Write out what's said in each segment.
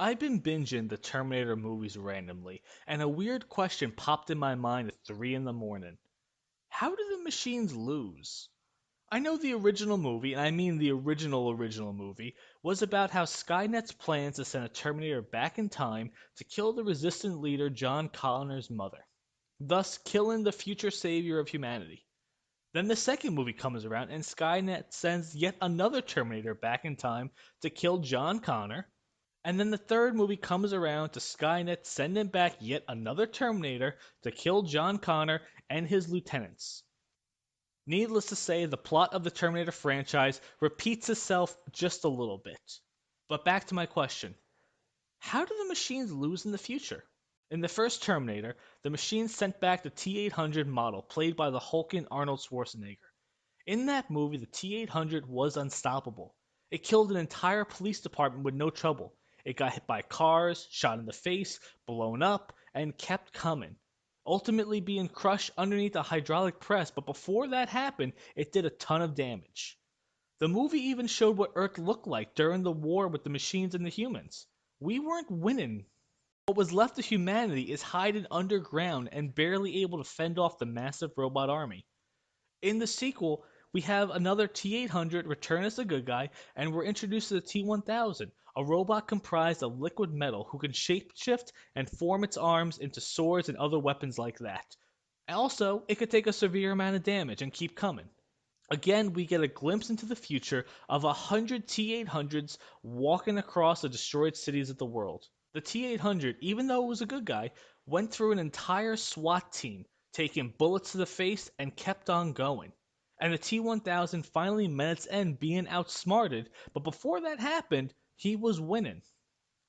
I've been binging the Terminator movies randomly, and a weird question popped in my mind at 3 in the morning. How do the machines lose? I know the original movie, and I mean the original movie, was about how Skynet's plans to send a Terminator back in time to kill the resistant leader John Connor's mother, thus killing the future savior of humanity. Then the second movie comes around, and Skynet sends yet another Terminator back in time to kill John Connor. And then the third movie comes around to Skynet sending back yet another Terminator to kill John Connor and his lieutenants. Needless to say, the plot of the Terminator franchise repeats itself just a little bit. But back to my question. How do the machines lose in the future? In the first Terminator, the machines sent back the T-800 model played by the hulking Arnold Schwarzenegger. In that movie, the T-800 was unstoppable. It killed an entire police department with no trouble. It got hit by cars, shot in the face, blown up, and kept coming, ultimately being crushed underneath a hydraulic press, but before that happened, it did a ton of damage. The movie even showed what Earth looked like during the war with the machines and the humans. We weren't winning. What was left of humanity is hiding underground and barely able to fend off the massive robot army. In the sequel, we have another T-800 return as the good guy, and we're introduced to the T-1000, a robot comprised of liquid metal who can shapeshift and form its arms into swords and other weapons like that. Also, it could take a severe amount of damage and keep coming. Again, we get a glimpse into the future of 100 T-800s walking across the destroyed cities of the world. The T-800, even though it was a good guy, went through an entire SWAT team, taking bullets to the face and kept on going. And the T-1000 finally met its end being outsmarted, but before that happened, he was winning.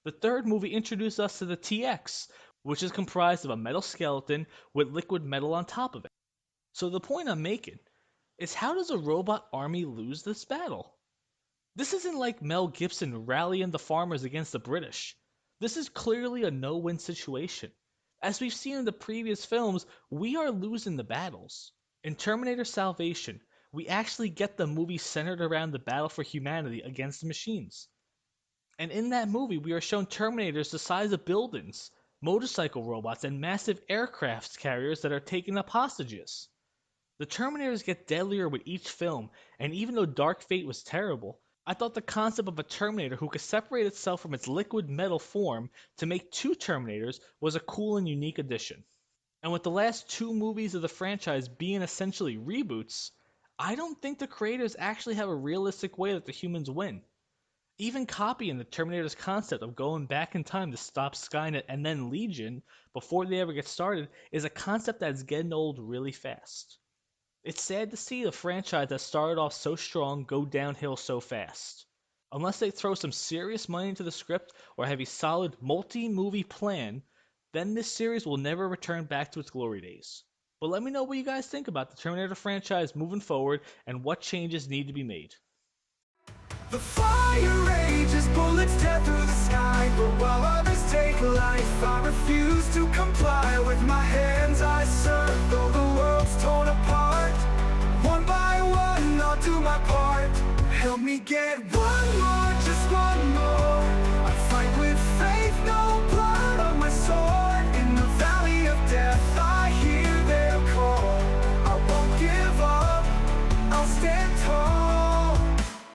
The third movie introduced us to the TX, which is comprised of a metal skeleton with liquid metal on top of it. So the point I'm making is, how does a robot army lose this battle? This isn't like Mel Gibson rallying the farmers against the British. This is clearly a no-win situation. As we've seen in the previous films, we are losing the battles. In Terminator Salvation, we actually get the movie centered around the battle for humanity against the machines. And in that movie, we are shown Terminators the size of buildings, motorcycle robots, and massive aircraft carriers that are taking up hostages. The Terminators get deadlier with each film, and even though Dark Fate was terrible, I thought the concept of a Terminator who could separate itself from its liquid metal form to make two Terminators was a cool and unique addition. And with the last two movies of the franchise being essentially reboots, I don't think the creators actually have a realistic way that the humans win. Even copying the Terminator's concept of going back in time to stop Skynet and then Legion before they ever get started is a concept that's getting old really fast. It's sad to see the franchise that started off so strong go downhill so fast. Unless they throw some serious money into the script or have a solid multi-movie plan, then this series will never return back to its glory days. But let me know what you guys think about the Terminator franchise moving forward and what changes need to be made. The fire rages, bullets tear through the sky, but while others take life, I refuse to comply. With my hands I serve, though the world's torn apart. One by one I'll do my part. Help me get one more, just one more. I fight with faith, no blood.